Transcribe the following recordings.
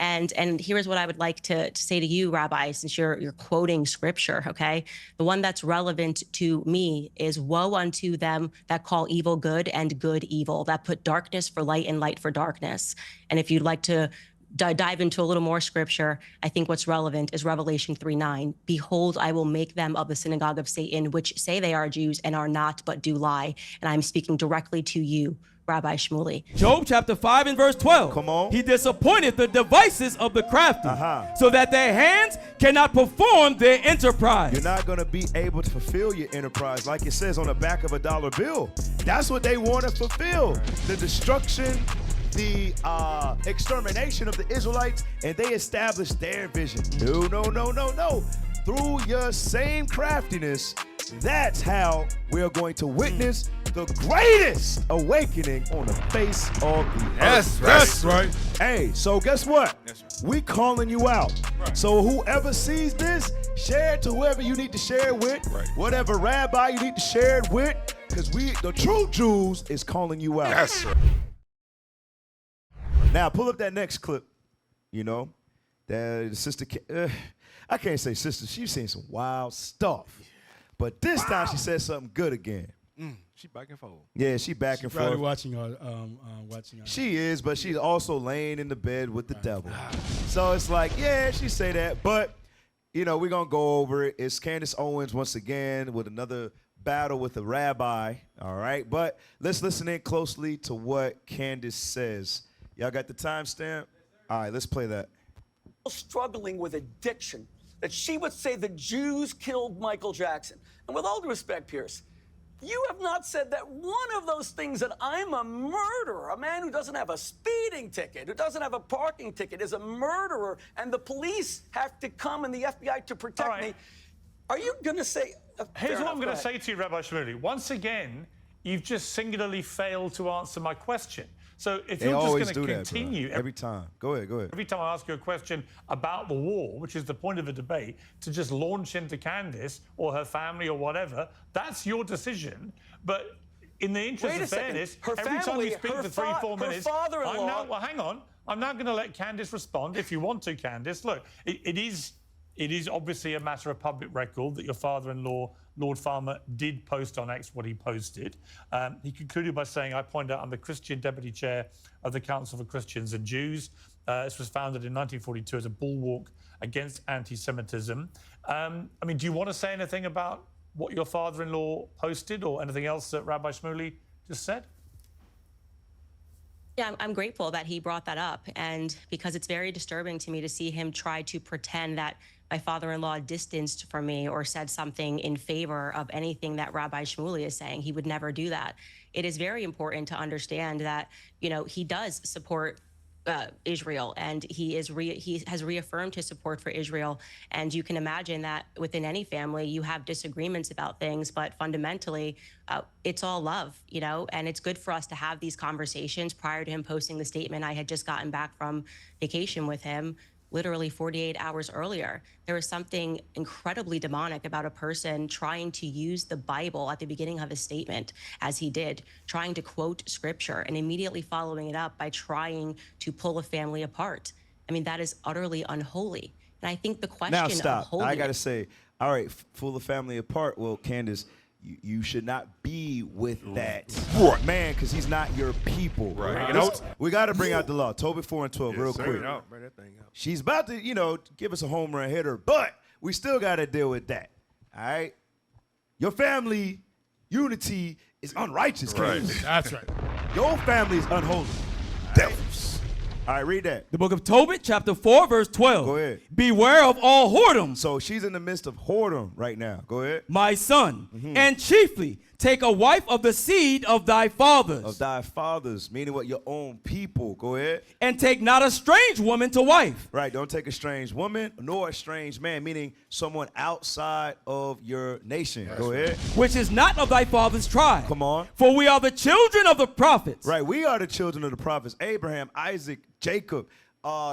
And here's what I would like to say to you, Rabbi, since you're quoting scripture, okay? The one that's relevant to me is, woe unto them that call evil good and good evil, that put darkness for light and light for darkness. And if you'd like to dive into a little more scripture, I think what's relevant is Revelation 3:9. Behold, I will make them of the synagogue of Satan, which say they are Jews and are not, but do lie. And I'm speaking directly to you, Rabbi Shmuley. Job chapter 5 and verse 12. Come on. He disappointed the devices of the crafty, so that their hands cannot perform their enterprise. You're not going to be able to fulfill your enterprise like it says on the back of a dollar bill. That's what they want to fulfill. The destruction, the extermination of the Israelites, and they established their vision. No, no, no, no, no. Through your same craftiness, that's how we're going to witness the greatest awakening on the face of the earth. That's right. Hey, so guess what? We calling you out. Right. So whoever sees this, share it to whoever you need to share it with. Right. Whatever rabbi you need to share it with, because the true Jews is calling you out. That's right. Now pull up that next clip. You know, that the sister. I can't say sister. She's saying some wild stuff, but this time she said something good again. She back and forth. Yeah, she back and Probably forth. watching our. She is, but she's also laying in the bed with the devil. So it's like, yeah, she say that, but you know, we're gonna go over it. It's Candace Owens once again with another battle with a rabbi. All right, but let's listen in closely to what Candace says. Y'all got the timestamp? All right, let's play that. Struggling with addiction, that she would say the Jews killed Michael Jackson. And with all due respect, Pierce, you have not said that one of those things, that I'm a murderer, a man who doesn't have a speeding ticket, who doesn't have a parking ticket, is a murderer, and the police have to come and the FBI to protect me. Are you going to say... Here's what I'm going to say to you, Rabbi Shmuley. Once again, you've just singularly failed to answer my question. So if They you're always just going do to that, continue... bro. Every time. Go ahead, go ahead. Every time I ask you a question about the war, which is the point of the debate, to just launch into Candace or her family or whatever, that's your decision. But in the interest of fairness, every time you speak for 3-4 minutes... Well, hang on. I'm now going to let Candace respond, if you want to, Candace. Look, it is obviously a matter of public record that your father-in-law, Lord Farmer, did post on X what he posted. He concluded by saying, I point out I'm the Christian Deputy Chair of the Council for Christians and Jews. This was founded in 1942 as a bulwark against anti-Semitism. I mean, do you want to say anything about what your father-in-law posted or anything else that Rabbi Shmuley just said? Yeah, I'm grateful that he brought that up, and because it's very disturbing to me to see him try to pretend that my father-in-law distanced from me or said something in favor of anything that Rabbi Shmuley is saying. He would never do that. It is very important to understand that, you know, he does support Israel, and he has reaffirmed his support for Israel. And you can imagine that within any family, you have disagreements about things, but fundamentally, it's all love, you know, and it's good for us to have these conversations. Prior to him posting the statement, I had just gotten back from vacation with him, literally 48 hours earlier. There was something incredibly demonic about a person trying to use the Bible at the beginning of his statement, as he did, trying to quote scripture and immediately following it up by trying to pull a family apart. I mean, that is utterly unholy. And I think the question Now stop. of holiness... I got to say, all right, pull the family apart. Well, Candace, you should not be with that man, because he's not your people. Right. We got to bring out the law. Tobit 4 and 12 real quick. Bring that thing out. She's about to, you know, give us a home run hitter, but we still got to deal with that. All right? Your family unity is unrighteous, Candace. That's right. Your family is unholy. Devils. All right, read that. The book of Tobit, chapter 4, verse 12. Go ahead. Beware of all whoredom. So she's in the midst of whoredom right now. Go ahead. My son, and chiefly take a wife of the seed of thy fathers. Of thy fathers, meaning what? Your own people. Go ahead. And take not a strange woman to wife. Right, don't take a strange woman nor a strange man, meaning someone outside of your nation. Go ahead. Which is not of thy father's tribe. Come on. For we are the children of the prophets. Right, we are the children of the prophets. Abraham, Isaac, Jacob,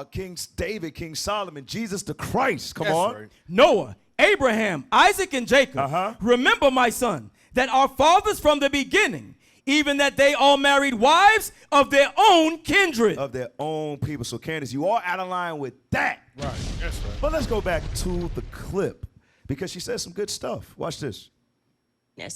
King David, King Solomon, Jesus the Christ. Come on. Right. Noah, Abraham, Isaac, and Jacob. Remember, my son, that our fathers from the beginning, even that they all married wives of their own kindred. Of their own people. So, Candace, you are out of line with that. Right. That's right. But let's go back to the clip because she said some good stuff. Watch this.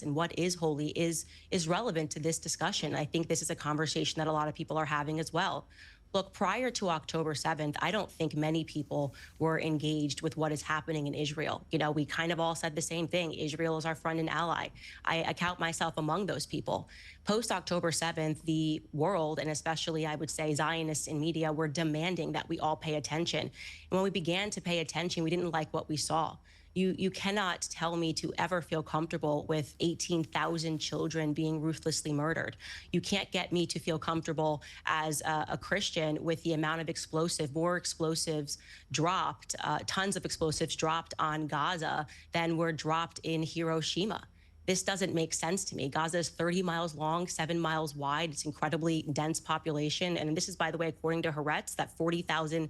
And what is holy is relevant to this discussion. I think this is a conversation that a lot of people are having as well. Look, prior to October 7th, I don't think many people were engaged with what is happening in Israel. You know, we kind of all said the same thing. Israel is our friend and ally. I count myself among those people. Post October 7th, the world, and especially I would say Zionists in media, were demanding that we all pay attention. And when we began to pay attention, we didn't like what we saw. You cannot tell me to ever feel comfortable with 18,000 children being ruthlessly murdered. You can't get me to feel comfortable as a Christian with the amount of more explosives dropped, tons of explosives dropped on Gaza than were dropped in Hiroshima. This doesn't make sense to me. Gaza is 30 miles long, 7 miles wide. It's incredibly dense population. And this is, by the way, according to Haaretz, that 40,000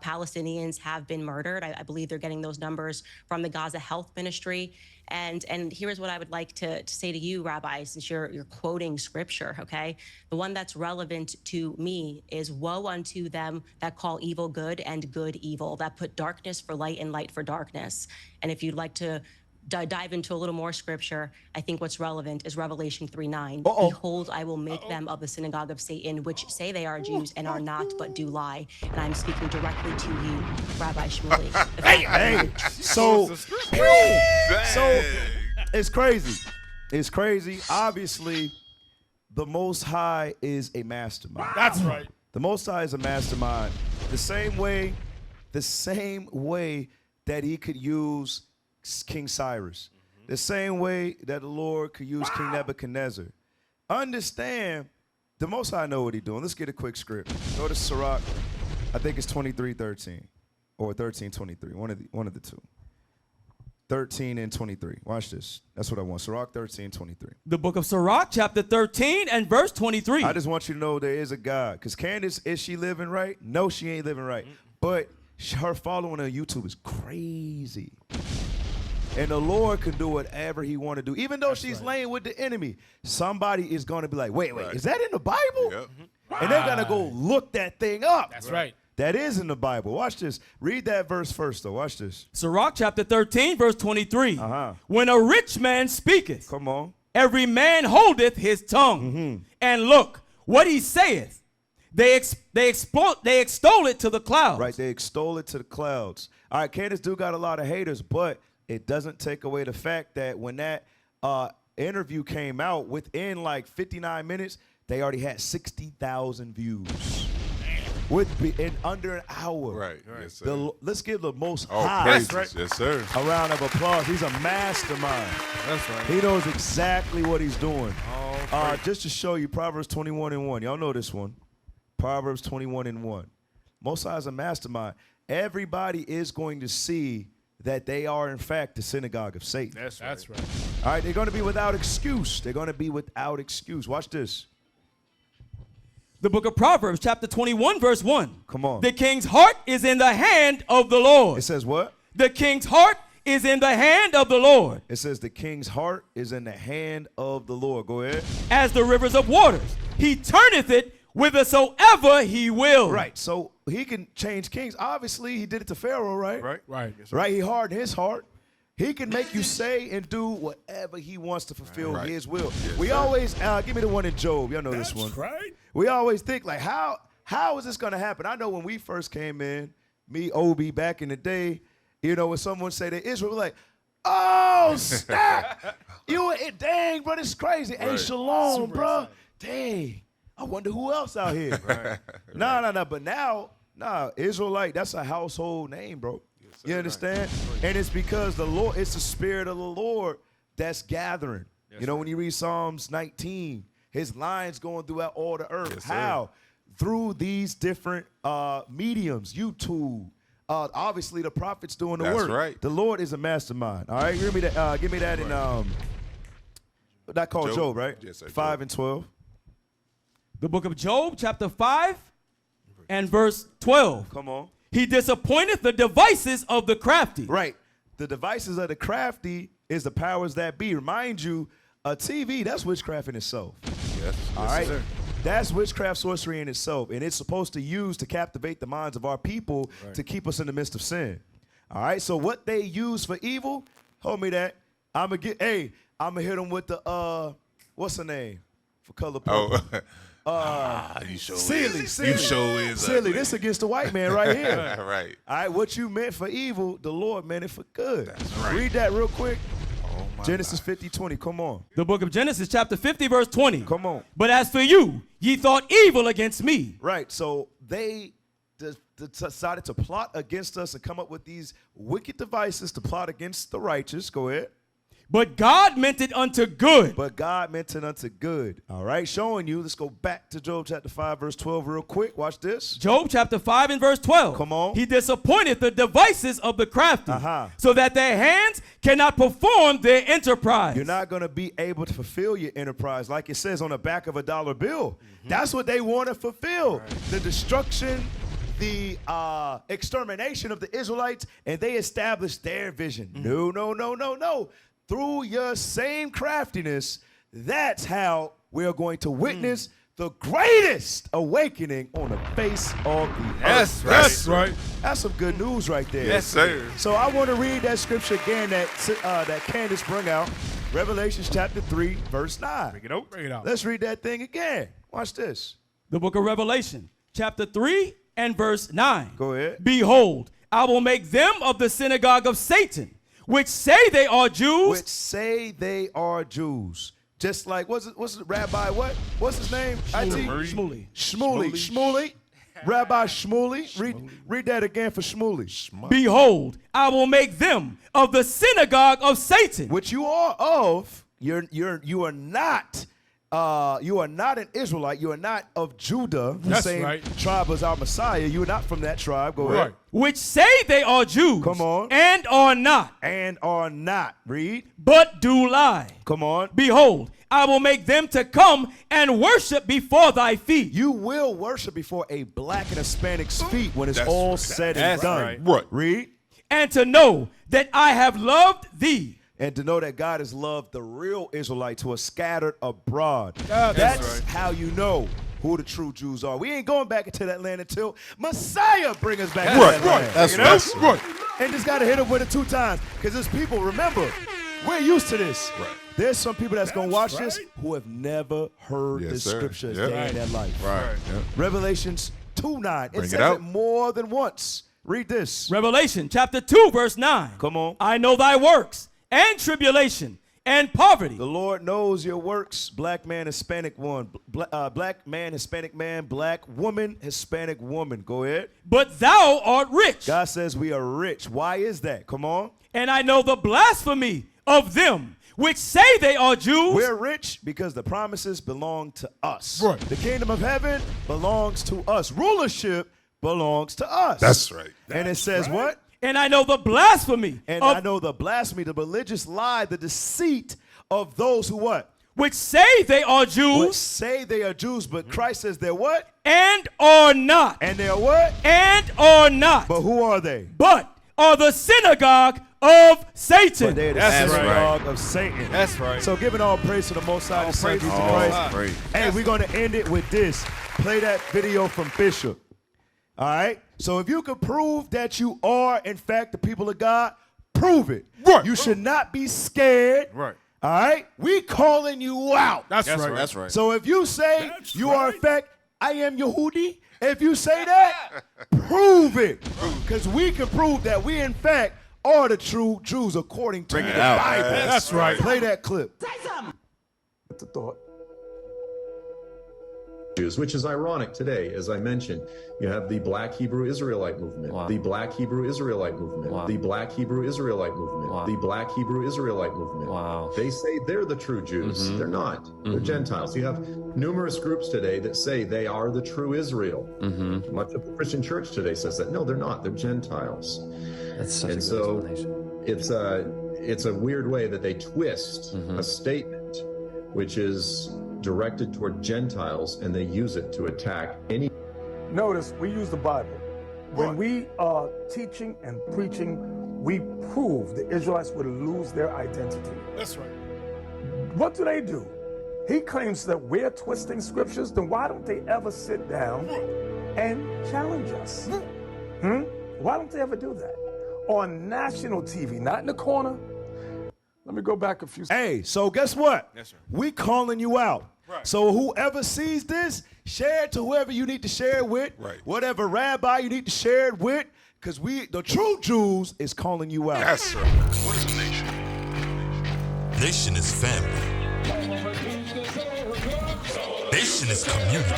Palestinians have been murdered. I believe they're getting those numbers from the Gaza Health Ministry. And here's what I would like to say to you, Rabbi, since you're quoting scripture, okay? The one that's relevant to me is woe unto them that call evil good and good evil, that put darkness for light and light for darkness. And if you'd like to dive into a little more scripture, I think what's relevant is Revelation 3:9. Behold, I will make them of the synagogue of Satan, which say they are Jews and are not, but do lie. And I'm speaking directly to you, Rabbi Shmuley. So it's crazy. It's crazy. Obviously, the Most High is a mastermind. That's right. The Most High is a mastermind. The same way that he could use King Cyrus. The same way that the Lord could use King Nebuchadnezzar. Understand, the Most High know what he's doing. Let's get a quick script. Go to Sirach. I think it's 23:13 or 13:23. One of the two. 13 and 23. Watch this. That's what I want. Sirach 13:23. The book of Sirach, chapter 13 and verse 23. I just want you to know there is a God. Because Candace, is she living right? No, she ain't living right. But her following on YouTube is crazy. And the Lord can do whatever he want to do. Even though she's laying with the enemy, somebody is going to be like, wait, is that in the Bible? Yep. And they're going to go look that thing up. That's right. That is in the Bible. Watch this. Read that verse first, though. Watch this. Sirach chapter 13, verse 23. When a rich man speaketh, come on, every man holdeth his tongue. And look, what he saith, they extol it to the clouds. Right, they extol it to the clouds. All right, Candace do got a lot of haters, but it doesn't take away the fact that when that interview came out, within like 59 minutes, they already had 60,000 views. In under an hour. Right. Yes, sir. Let's give the Most Oh, High praises. Right. Yes, sir. a round of applause. He's a mastermind. That's right. He knows exactly what he's doing. Just to show you, Proverbs 21:1. Y'all know this one. Proverbs 21:1. Most High is a mastermind. Everybody is going to see that they are, in fact, the synagogue of Satan. That's right. All right, they're going to be without excuse. They're going to be without excuse. Watch this. The book of Proverbs, chapter 21, verse 1. Come on. The king's heart is in the hand of the Lord. It says what? The king's heart is in the hand of the Lord. It says the king's heart is in the hand of the Lord. Go ahead. As the rivers of waters. He turneth it whithersoever he will. Right. So he can change kings. Obviously, he did it to Pharaoh, right? Right. Right. He hardened his heart. He can make you say and do whatever he wants to fulfill his will. Yes, We sir. always, give me the one in Job. Y'all know this one. That's right. We always think like, how is this going to happen? I know when we first came in, me, Obi, back in the day, you know, when someone say they're Israel, we're like, oh, snap. Dang, bro, this is crazy. Hey, Right. shalom, Super bro. excited. Dang. I wonder who else out here. No. But now, Israelite, that's a household name, bro. You understand? And it's because the Lord, it's the spirit of the Lord that's gathering. You know, when you read Psalms 19, his lines going throughout all the earth. Yes, sir. How? Through these different mediums, YouTube. Obviously, the prophets doing the That's work. right. The Lord is a mastermind. All right, give me that in that called Job, right? Yes, sir, 5 Job. and 12. The book of Job, chapter 5 and verse 12. Come on. He disappointeth the devices of the crafty. Right. The devices of the crafty is the powers that be. Remind you, a TV, that's witchcraft in itself. All right. That's witchcraft, sorcery in itself, and it's supposed to use to captivate the minds of our people to keep us in the midst of sin. All right. So what they use for evil, hold me that. I'm gonna hit them with the what's her name for color purple? You show Silly. You show is silly. This against the white man right here. Right. All right, what you meant for evil, the Lord meant it for good. That's right. Read that real quick. Oh, my Genesis God. 50:20. Come on. The book of Genesis, chapter 50, verse 20. Come on. But as for you, ye thought evil against me. Right. So they decided to plot against us and come up with these wicked devices to plot against the righteous. Go ahead. But God meant it unto good. But God meant it unto good. All right. Showing you. Let's go back to Job chapter 5, verse 12 real quick. Watch this. Job chapter 5 and verse 12. Come on. He disappointed the devices of the crafty, so that their hands cannot perform their enterprise. You're not going to be able to fulfill your enterprise like it says on the back of a dollar bill. That's what they want to fulfill. Right. The destruction, the extermination of the Israelites, and they established their vision. No. Through your same craftiness, that's how we're going to witness the greatest awakening on the face of the earth. That's right. That's some good news right there. Yes, sir. So I want to read that scripture again that Candace brought out, Revelation chapter 3, verse 9. Bring it out. Let's read that thing again. Watch this. The book of Revelation, chapter 3 and verse 9. Go ahead. Behold, I will make them of the synagogue of Satan, which say they are Jews. Which say they are Jews. Just like, what's it, Rabbi, what's his name? Shmuley. Rabbi Shmuley. Read that again for Shmuley. Behold, I will make them of the synagogue of Satan. Which you are of. You are not an Israelite. You are not of Judah, the same tribe as our Messiah. You are not from that tribe. Go ahead. Which say they are Jews. Come on. And are not. And are not. Read. But do lie. Come on. Behold, I will make them to come and worship before thy feet. You will worship before a black and Hispanic's feet when it's all said and done. Right. Read. And to know that I have loved thee. And to know that God has loved the real Israelites who are scattered abroad. That's how you know who the true Jews are. We ain't going back into that land until Messiah bring us back to that land. That's right. And just got to hit them with it 2 times. Because there's people, remember, we're used to this. Right. There's some people that's going to watch this who have never heard this scripture a day in their life. Right. Revelations 2:9. It says it more than once. Read this. Revelation chapter 2 verse 9. Come on. I know thy works and tribulation and poverty. The Lord knows your works. Black man, Hispanic one. Black man, Hispanic man. Black woman, Hispanic woman. Go ahead. But thou art rich. God says we are rich. Why is that? Come on. And I know the blasphemy of them which say they are Jews. We're rich because the promises belong to us. Right. The kingdom of heaven belongs to us. Rulership belongs to us. That's right. And it says what? And I know the blasphemy. And I know the blasphemy, the religious lie, the deceit of those who what? Which say they are Jews. Which say they are Jews, but Christ says they're what? And are not. And they're what? And are not. But who are they? But are the synagogue of Satan. But they're the synagogue of Satan. That's right. So giving all praise to the Most High, the Son, Jesus Christ. Hey, we're going to end it with this. Play that video from Bishop. All right? So if you can prove that you are, in fact, the people of God, prove it. Right. You should not be scared. Right. All right? We calling you out. That's right. That's right. So if you say you are, in fact, I am Yehudi, if you say that, prove it. Because we can prove that we, in fact, are the true Jews according to the Bible. That's right. Play that clip. Say something. What's the thought? Which is ironic today, as I mentioned. You have the Black Hebrew Israelite movement, the Black Hebrew Israelite movement, the Black Hebrew Israelite movement, the Black Hebrew Israelite movement. They say they're the true Jews. They're not. They're Gentiles. You have numerous groups today that say they are the true Israel. Much of the Christian church today says that. No, they're not. They're Gentiles. That's such a good explanation. It's a weird way that they twist a statement which is directed toward Gentiles, and they use it to attack any. Notice we use the Bible. When we are teaching and preaching, we prove the Israelites would lose their identity. That's right. What do? he claims that we're twisting scriptures, then why don't they ever sit down and challenge us? Why don't they ever do that? On national TV, not in the corner. Let me go back a few. Hey, so guess what? Yes, sir. We calling you out. Right. So whoever sees this, share it to whoever you need to share it with. Right. Whatever rabbi you need to share it with, because the true Jews is calling you out. Yes, sir. What is a nation? Nation is family. Nation is community.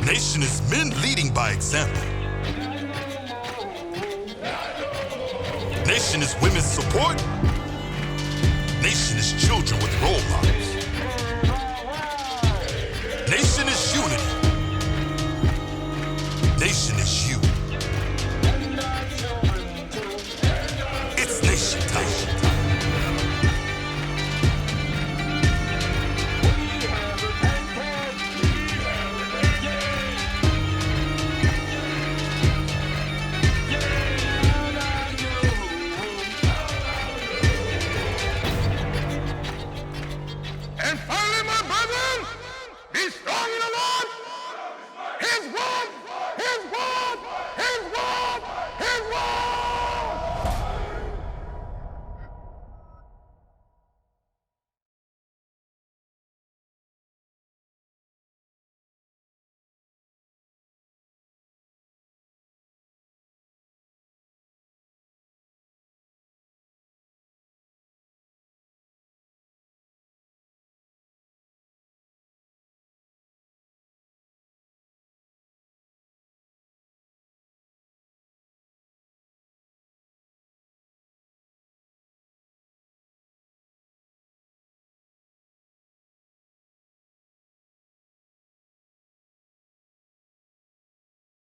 Nation is men leading by example. Nation is women's support. Nation is children with role models.